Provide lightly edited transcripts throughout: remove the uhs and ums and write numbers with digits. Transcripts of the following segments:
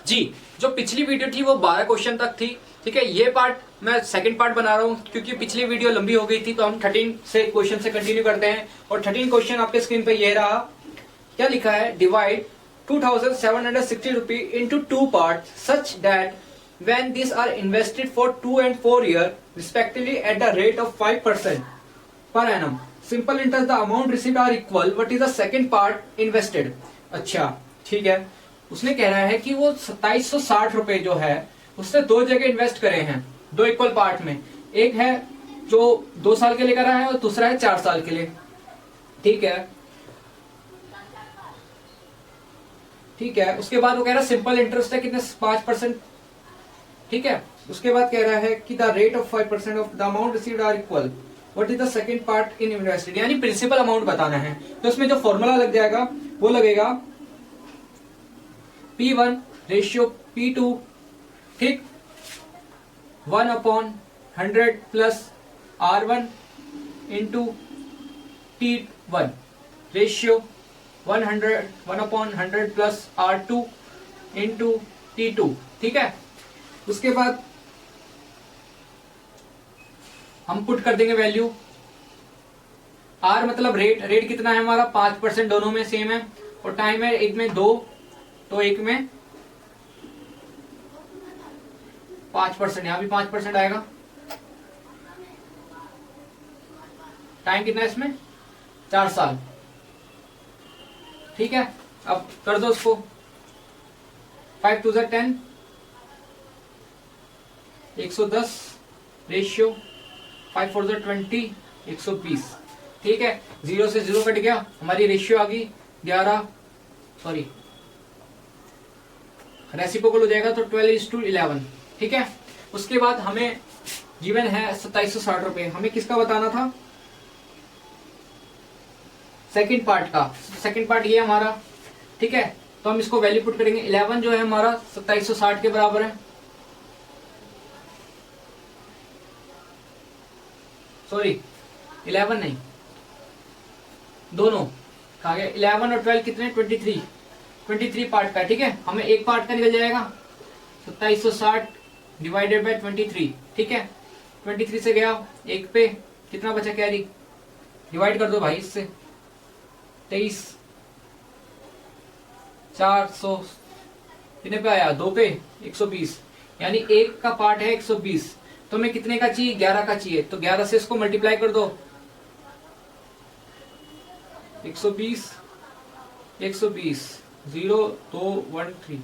जी, जो पिछली वीडियो थी वो 12 क्वेश्चन तक थी। ठीक है, ये पार्ट मैं सेकंड पार्ट बना रहा हूँ क्योंकि पिछली वीडियो लंबी हो गई थी, तो हम 13 से क्वेश्चन से कंटिन्यू करते हैं। और 13 क्वेश्चन आपके स्क्रीन पे ये रहा। क्या लिखा है? Divide 2760 rupee into 2 part such that when these are invested for 2 and 4 years respectively at the rate of 5% per annum, simple interest the amount received are equal, what is the second part invested? अच्छा, ठीक है। उसने कह रहा है कि वो 2760 रुपए जो है उसने दो जगह इन्वेस्ट करे हैं, दो इक्वल पार्ट में। एक है जो 2 साल के लिए करा है और दूसरा है 4 साल के लिए। ठीक है, ठीक है। उसके बाद वो कह रहा है सिंपल इंटरेस्ट है कितने? 5%। ठीक है, उसके बाद कह रहा है कि the rate of 5% of the amount received are equal, what is the second part in invested, यानी प्रिंसिपल अमाउंट बताना है। तो इसमें जो फॉर्मूला लग जाएगा वो लगेगा P1 रेशियो P2, ठीक, 1/100 plus R1 into T1 ratio 1/100 plus R2 into T2। ठीक है, उसके बाद हम पुट कर देंगे वैल्यू। R मतलब रेट, रेट कितना है हमारा? 5%, दोनों में सेम है। और टाइम है, एक में 2 तो एक में 5%, यहां भी 5% आएगा। टाइम कितना है इसमें? 4 साल। ठीक है, अब कर दो उसको। 5 2 10, 110 रेशियो 5 4 20, 120। ठीक है, 0 से 0 कट गया, हमारी रेशियो आ गई 11, सॉरी रेसिप्रोकल हो जाएगा तो 12:11। ठीक है, उसके बाद हमें गिवन है 2760 रुपए। हमें किसका बताना था? सेकंड पार्ट का। सेकंड पार्ट ये हमारा। ठीक है, तो हम इसको वैल्यू पुट करेंगे। 11 जो है हमारा 2760 के बराबर है, सॉरी 11 नहीं, दोनों कहा गया। 11 और 12 कितने? 23 पार्ट का। ठीक है, हमें एक पार्ट का निकल जाएगा 2760 डिवाइडेड बाय 23। ठीक है, 23 से गया एक पे, कितना बचा कैरी? डिवाइड कर दो भाई इससे, 23 400 कितने पे आया? 2 पे 120, यानी एक का पार्ट है 120। तो हमें कितने का चाहिए? 11 का चाहिए। तो 11 से इसको मल्टीप्लाई कर दो, 120 0 2 1 3।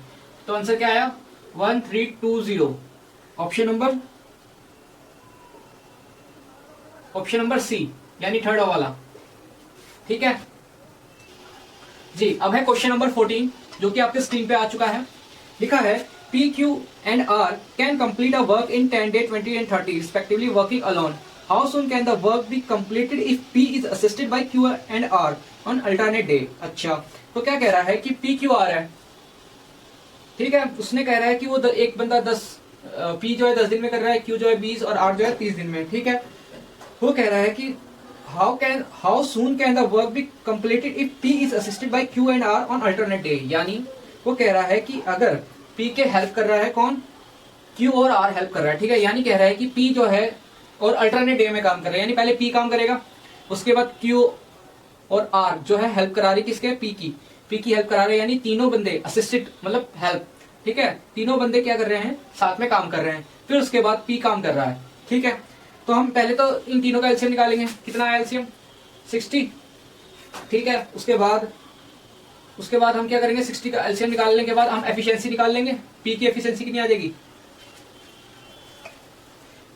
तो आंसर क्या आया? 1320। ऑप्शन नंबर सी, यानी थर्ड वाला। ठीक है जी। अब है क्वेश्चन नंबर 14 जो कि आपके स्क्रीन पे आ चुका है। लिखा है P, Q and R can complete a work in 10 days, 20 and 30 respectively working alone. How soon can the work be completed if P is assisted by Q and R on alternate day? अच्छा, तो क्या कह रहा है कि P, Q, R है। ठीक है, उसने कह रहा है कि वो एक बंदा 10 P जो है 10 दिन में कर रहा है, Q जो है 20 और R जो है 30 दिन में। ठीक है, वो कह रहा है कि how soon can the work be completed if P is assisted by Q and R on alternate day। यानी वो कह रहा है कि अगर P के हेल्प कर रहा है कौन? Q और R हेल्प कर रहा है। ठीक है, यानी कह रहा है कि P जो है और अल्टरनेट डे में काम कर रहा है, यानी पहले P काम करेगा, उसके बाद Q और R जो है हेल्प करा रही किसके? P की हेल्प करा रहे हैं, यानी तीनों बंदे असिस्टेड मतलब हेल्प। ठीक है, तीनों बंदे क्या कर रहे हैं? साथ में काम कर रहे हैं। फिर उसके बाद P काम कर रहा है। ठीक है, तो हम पहले तो इन तीनों का एलसीएम निकालेंगे। कितना है एलसीएम? 60। ठीक है, उसके बाद हम क्या करेंगे? 60 का एलसीएम निकालने के बाद हम एफिशिएंसी निकाल लेंगे। P की एफिशिएंसी कितनी आ जाएगी?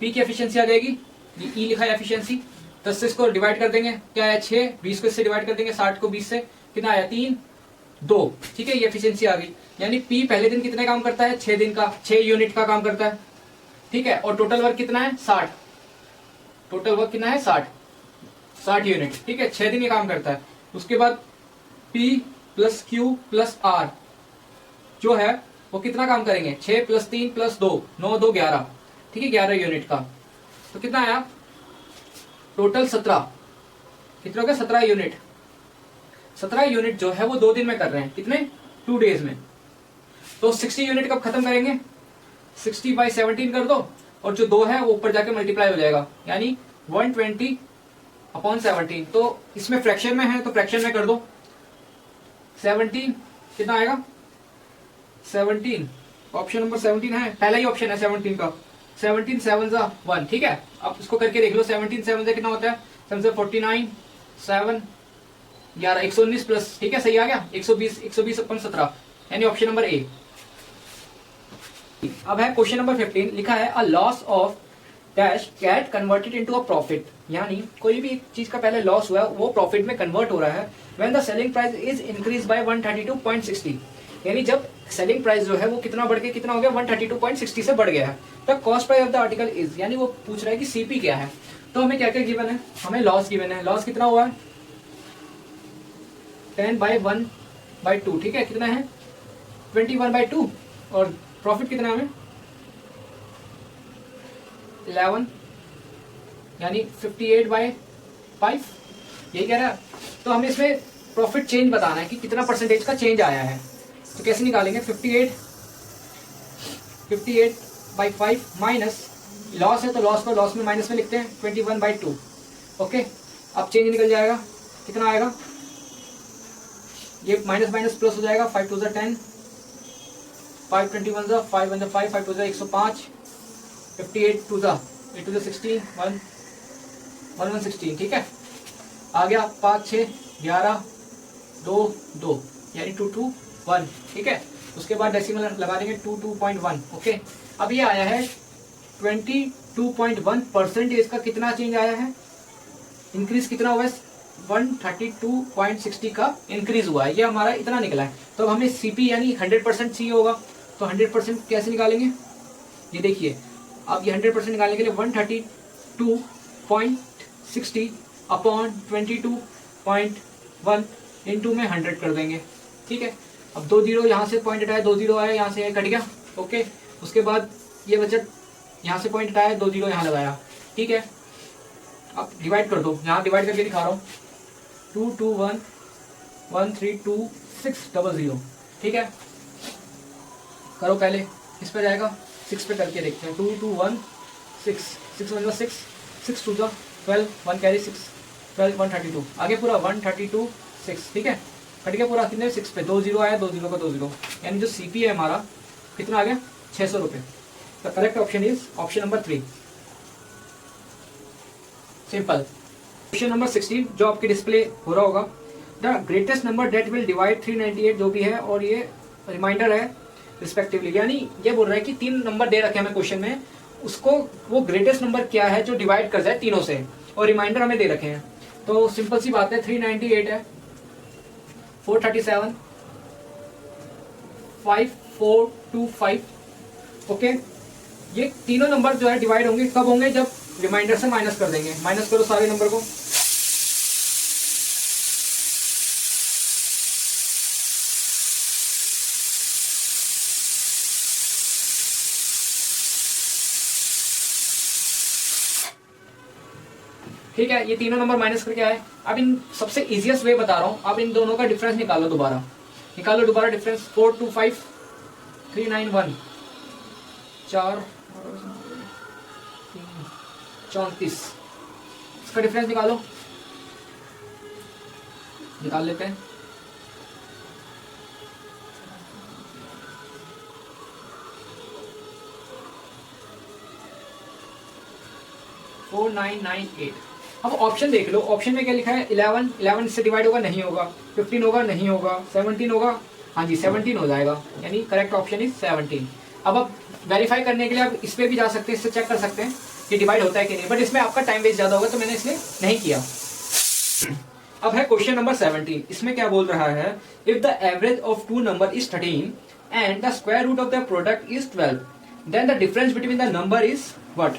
P की एफिशिएंसी आ जाएगी, E लिखा है एफिशिएंसी। 10 से इसको डिवाइड कर देंगे, क्या है? 6। 20 को इससे डिवाइड कर देंगे, 60 को 20 से, कितना आया? 3 2। ठीक है, ये एफिशिएंसी आ गई। यानी P पहले दिन कितने काम करता है? 6 दिन का, 6 यूनिट का काम करता है। ठीक है, और टोटल वर्क कितना है? 60। टोटल वर्क कितना है? 60 यूनिट। ठीक है, 6 दिन ये काम करता है। उसके बाद P plus Q plus R जो है वो कितना काम करेंगे? 6 + 3 + 2 9 2 11। ठीक है, 11 यूनिट का। तो कितना आया? टोटल 17। कितना हो गया? 17 यूनिट। 17 यूनिट जो है वो 2 दिन में कर रहे हैं। कितने? 2 डेज में। तो 60 यूनिट कब खत्म करेंगे, 60/17 कर दो, और जो 2 है वो ऊपर जाके मल्टीप्लाई हो जाएगा, यानी 120/17। तो इसमें फ्रैक्शन में है तो फ्रैक्शन में कर दो। 17 कितना आएगा, 17, ऑप्शन नंबर 17 है, पहला ही ऑप्शन है 17 का। 17 7 जा 1, ठीक है। अब इसको करके देख लो, 17 7 से कितना होता है, 7 से 49, 7 11 119 प्लस, ठीक है, सही आ गया, 120/17, यानी ऑप्शन नंबर ए। अब है क्वेश्चन नंबर 15, लिखा है a loss of dash get converted into a profit, यानी कोई भी एक चीज का पहले लॉस हुआ है वो प्रॉफिट में कन्वर्ट हो रहा है when the selling price is increase by 132.60, यानी जब सेलिंग प्राइस जो है वो कितना बढ़ के कितना हो गया, 132.60 से बढ़ गया है। The cost price of the article is, यानी वो पूछ रहा है कि सीपी क्या है। तो हमें क्या क्या गिवन है, हमें लॉस गिवन है, लॉस कितना हुआ है 10/1/2, ठीक है, कितना है 21/2, और प्रॉफिट कितना है हमें 11, यानी 58/5, यही कह रहा है। तो हमें इसमें प्रॉफिट चेंज बताना है कि कितना परसेंटेज का चेंज आया है। तो कैसे निकालेंगे, 58/5 माइनस लॉस है तो लॉस को लॉस में माइनस में लिखते हैं 21/2, ओके। अब चेंज निकल जाएगा, कितना आएगा, ये माइनस माइनस प्लस हो जाएगा, 5 2 10, 5 21 5 1 5, 5 2 105, 58 2 8 2 16, 1 1 16, ठीक है। आ गया 5 6 11 2 2, यानी 2 2 1, ठीक है। उसके बाद डेसिमल लगा देंगे 22.1, ओके। अब ये आया है 22.1% का कितना चेंज आया है, इंक्रीज कितना हुआ है, 132.60 का इंक्रीज हुआ है, ये हमारा इतना निकला है। तो हमें सीपी यानी 100% सी होगा, तो 100% कैसे निकालेंगे, ये देखिए। अब ये 100% निकालने के लिए 132.60 अपॉन 22.1 इंटू में 100 कर देंगे, ठीक है। अब 2 जीरो यहाँ से पॉइंट हटाया, 2 जीरो आया यहाँ से कट गया, ओके। उसके बाद ये बचत यहाँ से पॉइंट हटाया, 2 जीरो यहाँ लगाया, ठीक है। अब डिवाइड कर दो, यहाँ डिवाइड करके दिखा रहा हूँ, 221132600, ठीक है। करो पहले, किस पे जाएगा, 6 पे करके देखते हैं। 2216, 6 1 6, 6 2 12, 1 कैरी 6, 12 132, आगे पूरा 132 6, ठीक है। कट गया पूरा, कितने 6 पे, 2 जीरो आया, 2 जीरो का 2 जीरो, यानी जो सीपी है हमारा कितना आ गया 600 रुपये। The correct option is option number 3, simple. Question number 16 जो आपके डिस्प्ले हो रहा होगा, the greatest number that will divide 398 जो भी है, और ये रिमाइंडर है रिस्पेक्टिवली, यानी ये बोल रहा है कि 3 नंबर दे रखे हैं हमें क्वेश्चन में, उसको वो ग्रेटेस्ट नंबर क्या है जो डिवाइड कर जाए तीनों से, और रिमाइंडर हमें दे रखे हैं। तो सिंपल सी बात है, 398 है, 437, 5425, ओके। ये तीनों नंबर जो है डिवाइड होंगे, कब होंगे, जब रिमाइंडर से माइनस कर देंगे। माइनस करो सारे नंबर को, ठीक है। ये तीनों नंबर माइनस करके आए। अब इन सबसे इजीएस्ट वे बता रहा हूं, अब इन दोनों का डिफरेंस निकालो दोबारा, डिफरेंस। 425 391, 4 34, इसका डिफरेंस निकालो, निकाल लेते हैं। फोर 998। अब ऑप्शन देख लो, ऑप्शन में क्या लिखा है, 11, 11 से डिवाइड होगा, नहीं होगा, 15 होगा, नहीं होगा, 17 होगा, हाँ जी 17 हो जाएगा, यानी करेक्ट ऑप्शन इज 17। अब आप वेरीफाई करने के लिए आप इस पे भी जा सकते हैं, इससे चेक कर सकते हैं कि डिवाइड होता है कि नहीं, बट इसमें आपका टाइम वेस्ट ज्यादा होगा तो मैंने इसलिए नहीं किया। अब है क्वेश्चन नंबर 17, इसमें क्या बोल रहा है, if the average of 2 number is 13 and the square root of the product is 12 then the difference between the number is what,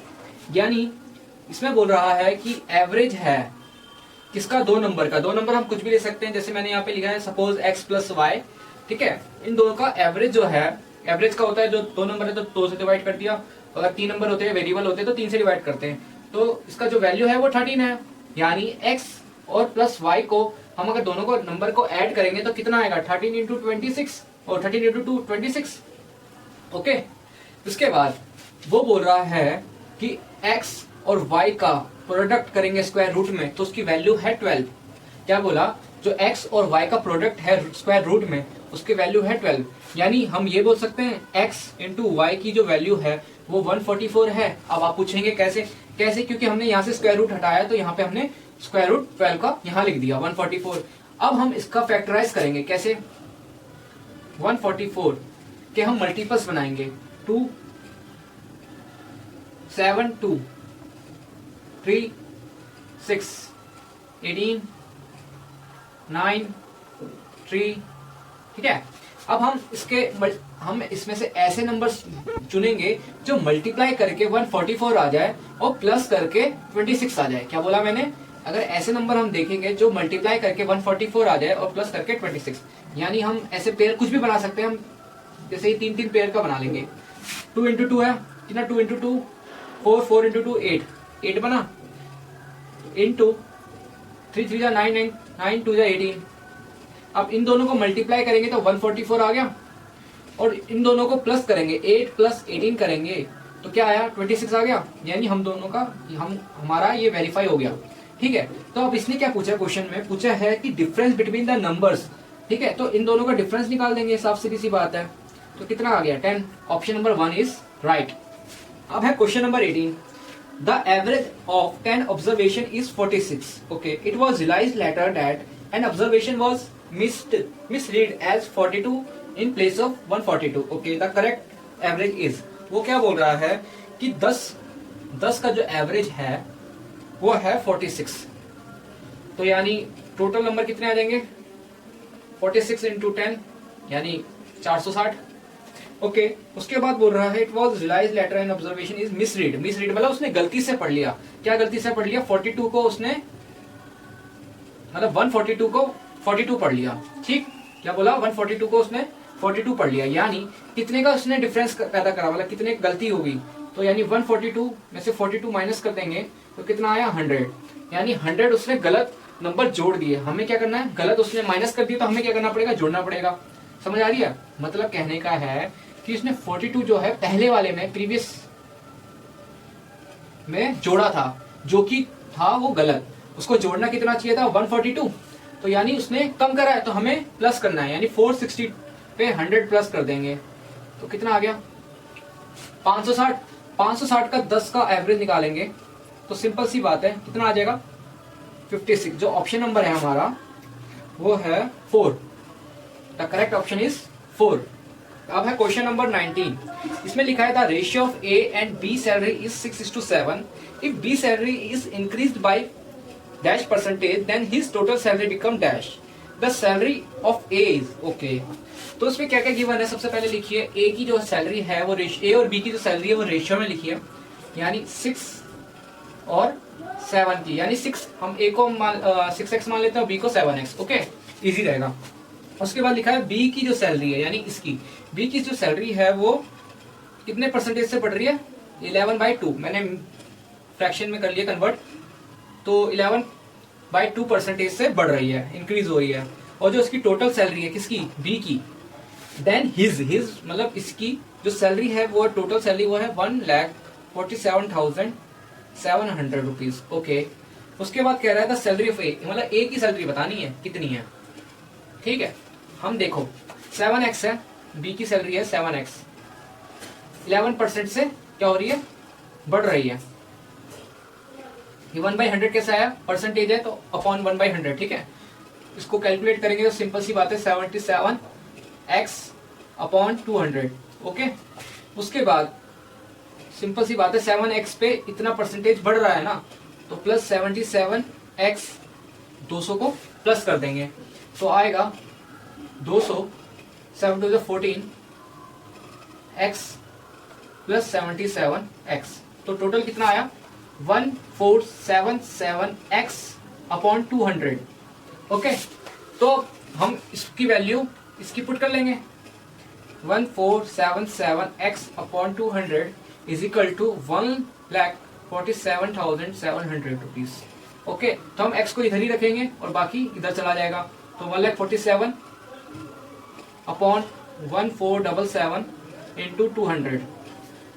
यानी इसमें बोल रहा है कि एवरेज है किसका, 2 नंबर का। 2 नंबर हम कुछ भी ले सकते हैं, जैसे मैंने यहाँ पे लिखा है सपोज x प्लस वाई, ठीक है। इन दोनों का एवरेज जो है, एवरेज का होता है जो 2 नंबर है तो 2 से डिवाइड कर दिया, अगर 3 नंबर होते हैं वेरिएबल होते हैं तो 3 से डिवाइड करते हैं, तो इसका जो वैल्यू है वो 13 है, यानी x और प्लस y को हम अगर दोनों को नंबर को ऐड करेंगे तो कितना आएगा, 13 इंटू 26, और 13 इंटू 2 26, ओके, उसके बाद वो बोल रहा है कि x और y का प्रोडक्ट करेंगे स्क्वायर रूट में तो उसकी वैल्यू है 12। क्या बोला? जो x और y का प्रोडक्ट है स्क्वायर रूट में उसकी वैल्यू है 12। यानी हम ये बोल सकते हैं x इंटू वाई की जो वैल्यू है वो 144 है। अब आप पूछेंगे कैसे? कैसे? क्योंकि हमने यहाँ से स्क्वायर रूट हटाया तो यहाँ पे हमने स्क्वायर रूट 12 का यहाँ लिख दिया 144। अब हम इसका फैक्टराइज करेंगे कैसे? 144 के हम मल्टीपल्स बनाएंगे 2 7 2 3 6 18 9 3, ठीक है। अब हम इसमें से ऐसे नंबर्स चुनेंगे जो मल्टीप्लाई करके 144 आ जाए और प्लस करके 26 आ जाए। क्या बोला मैंने? अगर ऐसे नंबर हम देखेंगे जो मल्टीप्लाई करके 144 आ जाए और प्लस करके 26, यानी हम ऐसे पेयर कुछ भी बना सकते हैं। हम जैसे ही 3 पेयर का बना लेंगे। 2 इंटू 2 है कितना? 2 इंटू 2 4, 4 इंटू 2 8, 8 बना इंटू 3 3 9 9 2 18। अब इन दोनों को मल्टीप्लाई करेंगे तो 144 आ गया और इन दोनों को प्लस करेंगे 8 प्लस 18 करेंगे तो क्या आया? 26 आ गया। यानी हम दोनों का हमारा ये वेरीफाई हो गया, ठीक है। तो अब इसने क्या पूछा? क्वेश्चन में पूछा है कि डिफरेंस बिटवीन द नंबर्स, ठीक है। तो इन दोनों का डिफरेंस निकाल देंगे, साफ सीधी सी बात है। तो कितना आ गया? 10। Option number 1 is right. अब है question number 18। The average of 10 observation is 46। Okay, it was realised later that an observation was misread as 42 in place of 142. Okay, the correct average is, वो क्या बोल रहा है कि 10 का जो एवरेज है वो है 46। तो यानी टोटल नंबर कितने आ जाएंगे? 46 इंटू 10 यानी 460। ओके, उसके बाद बोल रहा है it was realise later and observation is misread. Misread मतलब उसने गलती से पढ़ लिया। क्या गलती से पढ़ लिया? 42 को उसने मतलब 142 को 42 पढ़ लिया, ठीक। क्या बोला? 142 को उसने 42 पढ़ लिया। यानी कितने का उसने डिफरेंस पैदा करा, मतलब कितने गलती होगी। तो यानी 142 में से 42 माइनस कर देंगे तो कितना आया? 100। यानी 100 उसने गलत नंबर जोड़ दिए। हमें क्या करना है? गलत उसने माइनस कर दिया तो हमें क्या करना पड़ेगा? जोड़ना पड़ेगा। समझ आ रही है? मतलब कहने का है कि उसने 42 जो है पहले वाले में प्रीवियस में जोड़ा था, जो कि था वो गलत। उसको जोड़ना कितना चाहिए था? 142। तो यानी उसने कम करा है तो हमें प्लस करना है, यानी 460 पे 100 प्लस कर देंगे तो कितना आ गया? 560। 560 का 10 का एवरेज निकालेंगे तो सिंपल सी बात है, कितना आ जाएगा? 56। जो ऑप्शन नंबर है हमारा वो है 4। The correct option is 4। अब है क्वेश्चन नंबर 19। इसमें लिखा है the ratio of A and B salary is 6:7। If B salary is increased by dash percentage then his total salary become dash the salary of A is okay। तो इसमें क्या क्या given है? सबसे पहले लिखिए A की जो सैलरी है वो A और B की जो सैलरी है वो रेशियो में लिखिए, यानी 6 और 7 की, यानी 6 हम A को 6x मान लेते हैं और B को 7x। ओके, इजी रहेगा। उसके बाद लिखा है B की जो सैलरी है, यानी इसकी B की जो सैलरी है वो कितने परसेंटेज से बढ़ रही है? 11/2। मैंने फ्रैक्शन में कर लिया कन्वर्ट, तो 11/2% से बढ़ रही है, इंक्रीज हो रही है। और जो इसकी टोटल सैलरी है किसकी? बी की। देन हिज मतलब इसकी जो सैलरी है वो टोटल सैलरी वो है 1,47,700 रुपीज। ओके, उसके बाद कह रहा है द सैलरी ऑफ ए, मतलब ए की सैलरी बतानी है कितनी है, ठीक है। हम देखो 7x है, बी की सैलरी है 7x, 11% से क्या हो रही है? बढ़ रही है। ये 1/100 कैसा आया? परसेंटेज है तो अपॉन 1/100, ठीक है। इसको कैलकुलेट करेंगे तो सिंपल सी बात है 77x अपॉन 200। ओके, उसके बाद सिंपल सी बात है 7x पे इतना परसेंटेज बढ़ रहा है ना, तो प्लस 77x 200 को प्लस कर देंगे तो आएगा 200, 7 to 14 x प्लस 77x। तो टोटल कितना आया? 1477x upon 200। ओके, तो हम इसकी वैल्यू इसकी पुट कर लेंगे। 1477x upon 200 is equal to 1,47,700 rupees. Okay, तो हम x को इधर ही रखेंगे और बाकी इधर चला जाएगा। तो 1,47,000 अपॉन 1477 इंटू 200।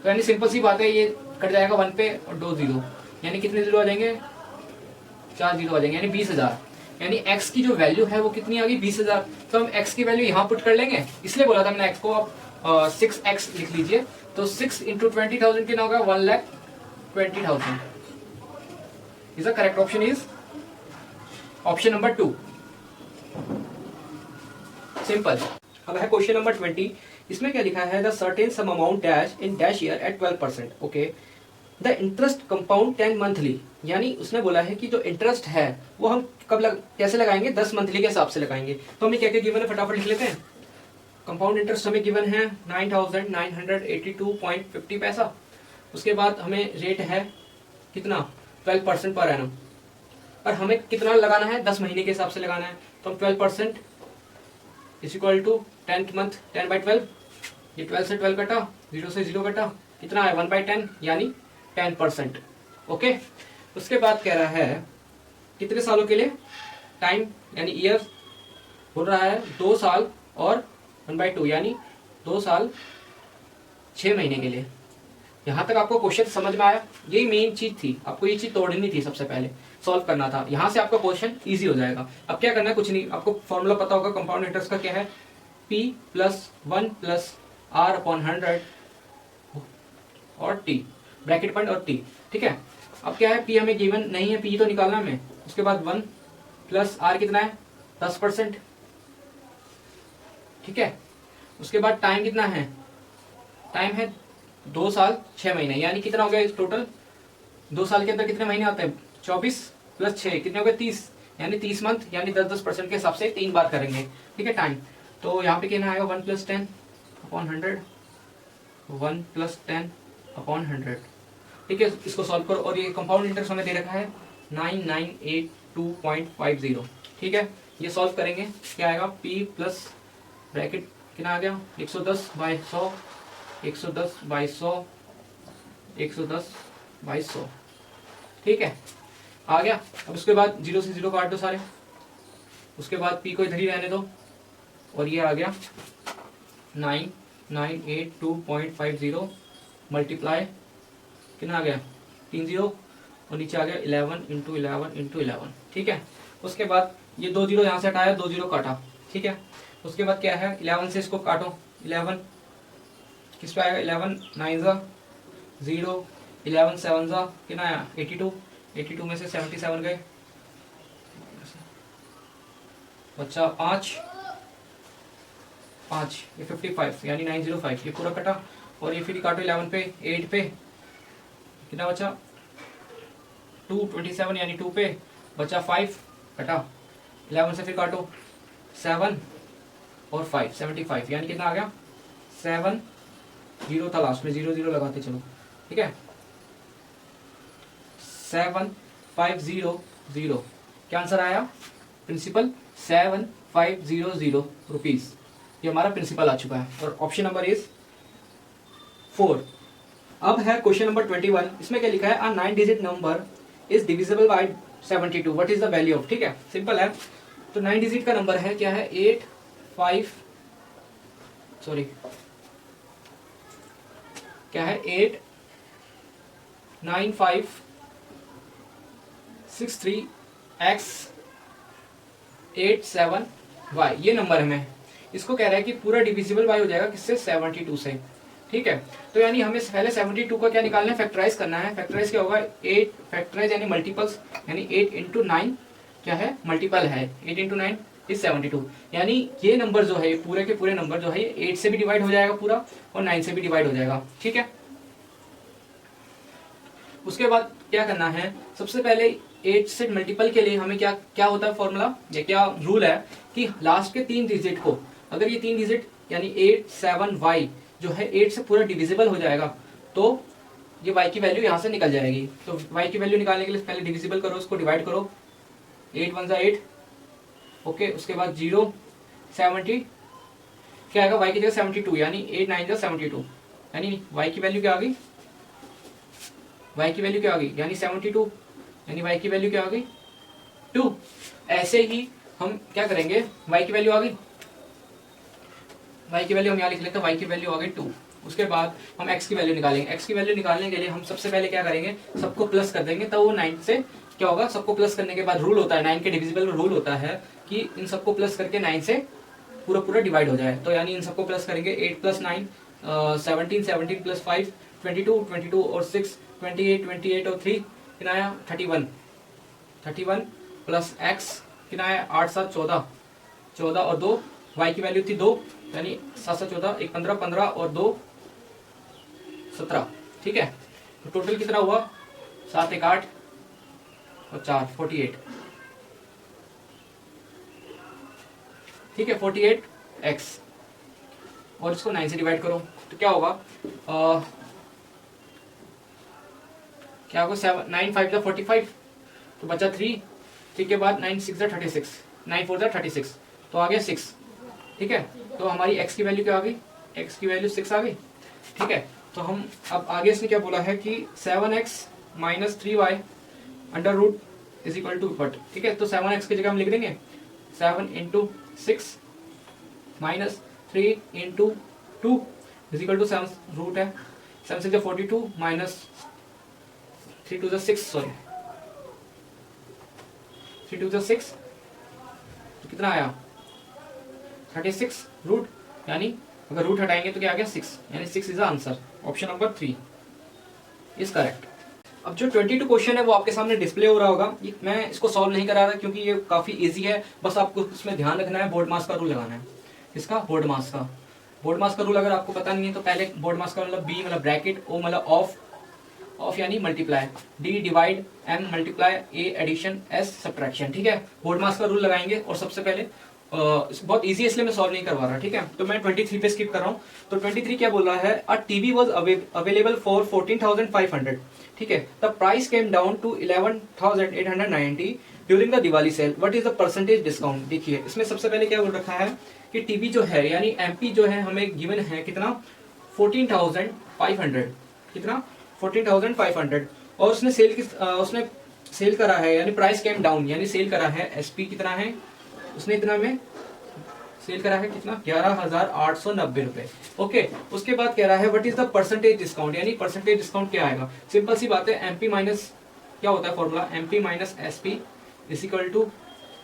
तो यानी सिंपल सी बात है, ये कट जाएगा 1 पे और 2 जीरो, यानी कितने जीरो आ जाएंगे, 4 जीरो आ जाएंगे, यानी 20,000। यानी x की जो वैल्यू है वो कितनी आ गई, 20,000। तो हम x की वैल्यू यहाँ पुट कर लेंगे, इसलिए बोला था मैंने x को आप 6x लिख लीजिए। तो 6 इंटू 20,000 कितना होगा, 1,20,000। Is the correct option is option number 2, simple. अब है क्वेश्चन नंबर 20। इसमें क्या लिखा है, the certain sum amount dash in dash year at 12%। Okay, the interest compound 10 monthly, यानी उसने बोला है कि जो इंटरेस्ट है वो हम कैसे लगाएंगे, 10 मंथली के हिसाब से लगाएंगे। तो हमें क्या क्या गिवन है फटाफट लिख लेते हैं। कंपाउंड इंटरेस्ट हमें गिवन है 9,982.50 पैसा। उसके बाद हमें रेट है कितना, 12% पर एनम, और हमें कितना लगाना है, 10 महीने के हिसाब से लगाना है। तो हम 12% is equal to 10th month 10/12, ये 12 से 12 कटा, 0 से 0 कटा, कितना है 1/10 यानी 10%। ओके, उसके बाद कह रहा है कितने सालों के लिए, टाइम यानी ईयर बोल रहा है 2 साल और 1/2 यानी 2 साल 6 महीने के लिए। यहां तक आपको क्वेश्चन समझ में आया, यही मेन चीज थी, आपको ये चीज तोड़नी थी, सबसे पहले सॉल्व करना था, यहां से आपका क्वेश्चन इजी हो जाएगा। अब क्या करना है, कुछ नहीं, आपको फॉर्मूला पता होगा कंपाउंड इंटरेस्ट का, क्या है, P + 1 + R/100 और T, ब्रैकेट पॉइंट और T। ठीक है, अब क्या है, P हमें गिवन नहीं है, P तो निकालना हमें। उसके बाद 1 + R कितना है, 10%। ठीक है, उसके बाद टाइम कितना है, टाइम है 2 साल 6 महीने, यानी कितना हो गया टोटल, 2 साल के अंदर कितने महीने होते हैं, 24 + 6 कितने हो गए, 30, यानी 30 मंथ, यानी 10-10% के हिसाब से 3 बार करेंगे। ठीक है, टाइम तो यहाँ पे कितना आएगा, 1 + 10/100, 1 + 10/100। ठीक है, इसको सॉल्व करो, और ये कंपाउंड इंटरेस्ट हमें दे रखा है 9982.50। ठीक है, ये सॉल्व करेंगे, क्या आएगा, P प्लस ब्रैकेट कितना आ गया, 110/100, 110/100, 110/100। ठीक है, आ गया। अब उसके बाद 0 से 0 काट दो सारे, उसके बाद P को इधर ही रहने दो, और ये आ गया 9982.50 मल्टीप्लाई कितना आ गया, 3 0, और नीचे आ गया 11 × 11 × 11। ठीक है, उसके बाद ये 2 0 यहाँ से हटाया, 2 0 काटा। ठीक है, उसके बाद क्या है, 11 से इसको काटो, 11 किस पे आएगा, 11 9 0, 11 7 कितना आया, 82, 82 में से 77 गए, बच्चा 5 5, ये 55 यानी 905, ये पूरा कटा, और ये फिर काटो 11 पे, 8 पे कितना बचा, 227 यानी 2 पे बचा 5 कटा, 11 से फिर काटो 7 और 5 75 यानी कितना आ गया, 7 0 था लास्ट में, 0 0 लगाते चलो। ठीक है, 7500, क्या आंसर आया, प्रिंसिपल 7500 रुपीज, ये हमारा प्रिंसिपल आ चुका है, और ऑप्शन नंबर इज 4। अब है क्वेश्चन नंबर 21। इसमें क्या लिखा है, अ 9 digit number is divisible by 72, what is the value of. ठीक है, सिंपल है, तो 9 डिजिट का नंबर है, क्या है, 89563x87y, ये नंबर हमें, इसको कह रहा है कि पूरा डिविजिबल बाय हो जाएगा किससे, 72 से। ठीक है, तो यानी हमें पहले 72 का क्या निकालना है, फैक्टराइज करना है। फैक्टराइज क्या होगा, 8 फैक्टराइज यानी मल्टीपल्स, यानी 8 × 9 क्या है, मल्टीपल है, 8 × 9 इज 72, यानी ये नंबर जो है, पूरे के पूरे नंबर जो है, 8 से भी डिवाइड हो जाएगा पूरा, और 9 से भी डिवाइड हो जाएगा। ठीक है, उसके बाद क्या करना है, सबसे पहले 8 से मल्टीपल के लिए हमें क्या क्या होता है फॉर्मूला, या क्या रूल है, कि लास्ट के 3 डिजिट को, अगर ये 3 डिजिट यानी 87y जो है 8 से पूरा डिविजिबल हो जाएगा, तो ये y की वैल्यू यहाँ से निकल जाएगी। तो y की वैल्यू निकालने के लिए पहले डिविजिबल करो, उसको डिवाइड करो, 8 1 8, ओके, उसके बाद 0 70 क्या आएगा, y की जगह 72, यानी 8 9 72, यानी y की वैल्यू क्या आ गई, y की वैल्यू क्या आ गई, यानी 72, यानी y की वैल्यू क्या आ गई, 2। ऐसे ही हम क्या करेंगे, y की वैल्यू आ गई, y की वैल्यू हम यहाँ लिख लेते हैं, y की वैल्यू आ गई 2। उसके बाद हम x की वैल्यू निकालेंगे। x की वैल्यू निकालने के लिए हम सबसे पहले क्या करेंगे, सबको प्लस कर देंगे, तब वो 9 से क्या होगा, सबको प्लस करने के बाद रूल होता है 9 के डिविजिबल रूल होता है कि इन सबको प्लस करके 9 से पूरा पूरा डिवाइड हो जाए। तो यानी इन सबको प्लस करेंगे, 8 + 9 17, 17 + 5 22, 22 और 6 28, 28 और 3 कितना आया 31, 31 प्लस x कितना आया 8 7 14, 14 और 2 y की वैल्यू थी 2, यानी 7 7 14 1 15, 15 और 2 17। ठीक है, तो टोटल कितना हुआ 7 1 8 और 4 48। ठीक है 48x और इसको 9 से डिवाइड करो तो क्या होगा, क्या होगा 7 9 5 = 45 तो बचा 3, ठीक है बाद 9 6 = 36, 9 4 = 36 तो आ गया 6। ठीक है, तो हमारी x की वैल्यू क्या आ गई, x की वैल्यू 6 आ गई। ठीक है, तो हम अब आगे इसने क्या बोला है कि 7x - 3y √ = ठीक है, तो 7x की जगह हम लिख देंगे 7 × 6 - 3 × 2 = 7 रूट है 7 6 = 42 - 3 2 = 6, सॉरी 3 2 = 6 तो कितना आया 36 रूट, यानी अगर रूट हटाएंगे तो क्या आ गया 6, यानी 6 is the answer. Option number 3 is correct. अब जो 22 क्वेश्चन है वो आपके सामने डिस्प्ले हो रहा होगा, मैं इसको सॉल्व नहीं करा रहा क्योंकि ये काफी इजी है, बस आपको इसमें ध्यान रखना है, बोर्ड मास का रूल लगाना है। किसका, बोर्ड मास का। बोर्ड मास का रूल अगर आपको पता नहीं है तो पहले बोर्ड मास का मतलब B मतलब ब्रैकेट, O मतलब ऑफ यानी multiply, D divide, M multiply, A addition, S subtraction. ठीक है, बोर्ड मास का रूल लगाएंगे और सबसे पहले बहुत इजी है इसलिए मैं सॉल्व नहीं करवा रहा। ठीक है, तो मैं 23 पे स्किप कर रहा हूँ। तो 23 क्या बोल रहा है, a TV was available for 14,500। ठीक है, the price came down to 11,890 during the Diwali sale, what is the percentage discount. देखिए इसमें सबसे पहले क्या बोल रखा है कि टीवी जो है यानी एमपी जो है हमें गिवन है कितना 14,500, कितना 14,500 और उसने सेल करा है यानी प्राइस केम डाउन यानी सेल करा है, एसपी कितना है उसने इतना में सेल करा है कितना 11,890 रुपए। ओके, उसके बाद कह रहा है what is the percentage discount, यानी परसेंटेज डिस्काउंट क्या आएगा। सिंपल सी बात है, एमपी माइनस क्या होता है formula, MP minus SP equal to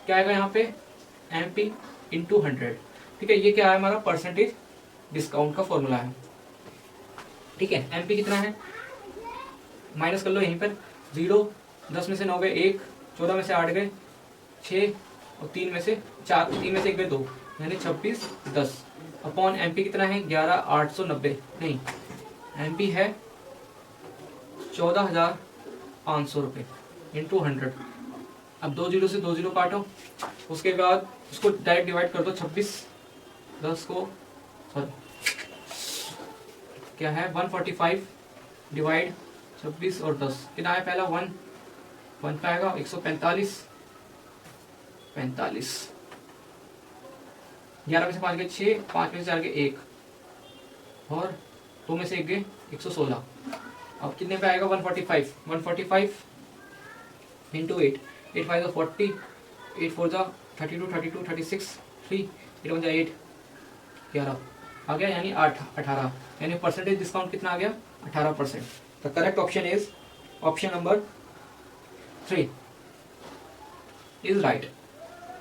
क्या आएगा यहाँ पे एमपी इंटू 100। ठीक है, ये क्या है हमारा परसेंटेज डिस्काउंट का फॉर्मूला है। ठीक है, एमपी कितना है माइनस कर लो यहीं पर 0, 10 में से 9 गए 1, 14 में से 8 गए 6 और 3 में से 4, 3 में से 1 गए 2, यानी 26 10 अपॉन एमपी कितना है 11,890, नहीं एमपी है 14,500 रुपये इंटू 100। अब 2 0 से 2 0 काटो, उसके बाद उसको डायरेक्ट डिवाइड कर दो 26 10 को सॉरी क्या है 145 डिवाइड 26 और 10 कितना है पहला 1 पे आएगा 145 45 11 में से 5 गए 6, 5 में से 4 गए 1 और 2 में से 1 गए 116। अब कितने पे आएगा 145 इंटू 8, 8 5 40, 8 4 32 32 36 3, 8 1 8 11 आ गया, यानी 8 18, यानी परसेंटेज डिस्काउंट कितना आ गया 18%। The correct option is option number 3 is right,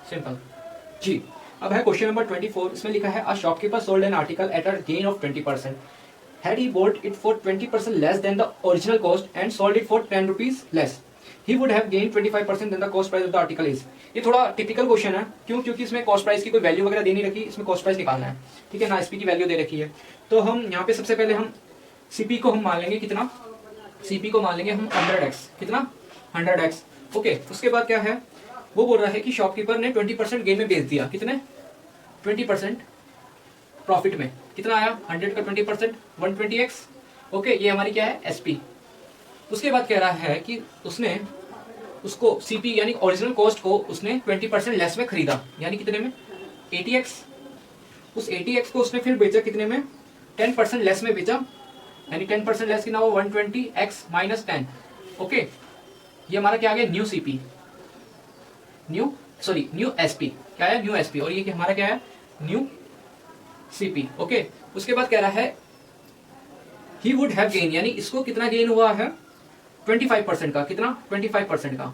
simple ji. अब है क्वेश्चन नंबर 24, इसमें लिखा है a shopkeeper sold an article at a gain of 20%. Had he bought it for 20% less than the original cost and sold it for 10 rupees less, he would have gained 25% than the cost price of the article is. ये थोड़ा typical question है, क्यों, क्योंकि इसमें cost price की कोई value वगैरह दे नहीं रखी, इसमें कॉस्ट प्राइस निकालना है। ठीक है ना, एसपी की वैल्यू दे रखी है, तो हम यहाँ पे सबसे पहले हम सीपी को हम मान लेंगे कितना, सीपी को मान लेंगे हम 100x, कितना 100x। ओके, उसके बाद क्या है वो बोल रहा है कि शॉपकीपर ने 20% गेन में बेच दिया, कितने 20% प्रॉफिट में, कितना आया 100 का 20% 120x। ओके, ये हमारी क्या है एसपी। उसके बाद कह रहा है कि उसने उसको सीपी यानी ओरिजिनल कॉस्ट को उसने 20% लेस में खरीदा, यानी कितने में 80x। उस 80x को उसने फिर बेचा कितने में 10% लेस में बेचा, यानी 10% लेस कितना वो 120x माइनस 10। ओके, ये हमारा क्या आ गया न्यू सीपी, न्यू एसपी, क्या है न्यू एसपी, और ये हमारा क्या है न्यू सीपी। ओके, उसके बाद कह रहा है ही वुड हैव गेन, यानी इसको कितना गेन हुआ है 25% का, कितना 25% का।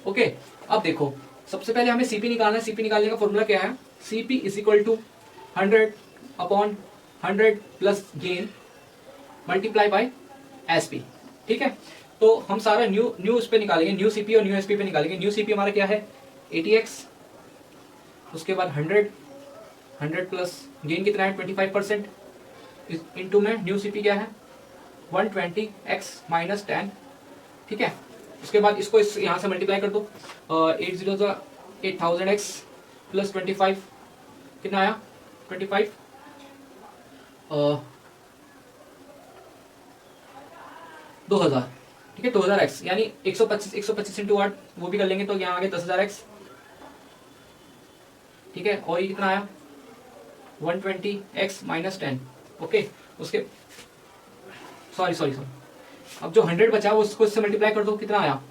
ओके, अब देखो सबसे पहले हमें सीपी निकालना है। सीपी निकालने का फॉर्मूला क्या है, CP is equal to 100 upon 100 plus gain multiply by SP. ठीक है, तो हम सारा न्यू उस पे निकालेंगे, न्यू सीपी और न्यू एसपी पे निकालेंगे। न्यू सीपी हमारा क्या है 80x, उसके बाद 100 प्लस गेन कितना है 25%, इनटू में न्यू सीपी क्या है 120x माइनस 10। ठीक है, उसके बाद इसको यहाँ से मल्टीप्लाई कर दो, 8000x प्लस 25 कितना आया 25 2000। ठीक है, 2000x यानी 125 इंटू 8 वो भी कर लेंगे, तो यहाँ आगे 10000x। ठीक है, और ये कितना आया 120x माइनस 10। ओके, उसके सॉरी अब जो 100 बचा वो उसको इससे मल्टीप्लाई कर दो, कितना आया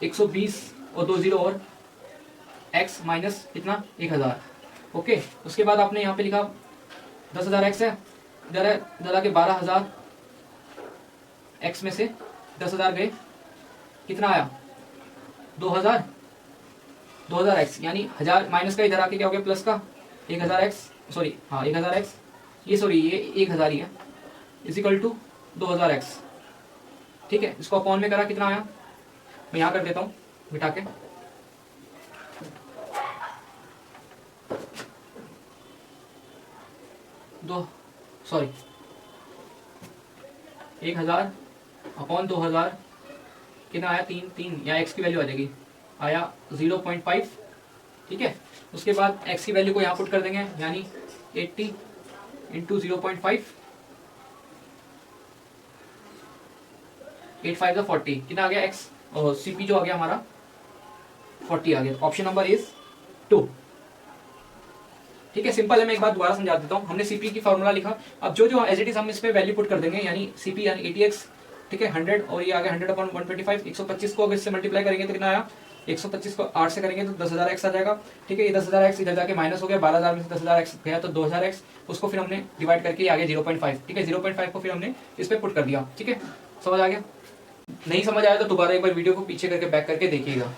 120 और 2 0 और x माइनस कितना 1000। ओके, उसके बाद आपने यहाँ पे लिखा 10000x है, इधर है इधर आके 12000 x में से 10000 गए, कितना आया 2000x यानी 1000 माइनस का इधर आके क्या हो गया प्लस का 1000x, सॉरी हाँ 1000x, ये 1000 ही है, इज इक्वल टू 2000x। ठीक है, इसको अपॉन में करा कितना आया, मैं यहाँ कर देता हूँ बिठा के, दो सॉरी 1000 अपॉन 2000 कितना आया 3 या x की वैल्यू आ जाएगी, आया 0.5। ठीक है, उसके बाद x की वैल्यू को यहाँ पुट कर देंगे, यानी 80 इंटू 0.5, 8 5 40 कितना आ गया x, और सीपी जो आ गया हमारा 40 आ गया। Option number is 2। ठीक है, सिंपल है, मैं एक बात दोबारा समझा देता हूँ। हमने सीपी की फॉर्मूला लिखा, अब जो एज इट इज हम इस पे वैल्यू पुट कर देंगे, यानी सीपी यानी 80x, ठीक है 100 और ये आ गया 100 अपॉन 125, 125 को अगर इससे मल्टीप्लाई करेंगे तो कितना आया 125 को 8 से करेंगे तो 10000x आ जाएगा। ठीक है, ये 10000x इधर जाके माइनस हो गया, 12000 में से 10000x गया तो 2000x, उसको फिर हमने डिवाइड करके आगे 0.5। ठीक है, 0.5 को फिर हमने इस पे पुट कर दिया। ठीक है, समझ आ गया? नहीं समझ आया तो दोबारा एक बार वीडियो को पीछे करके बैक करके देखिएगा।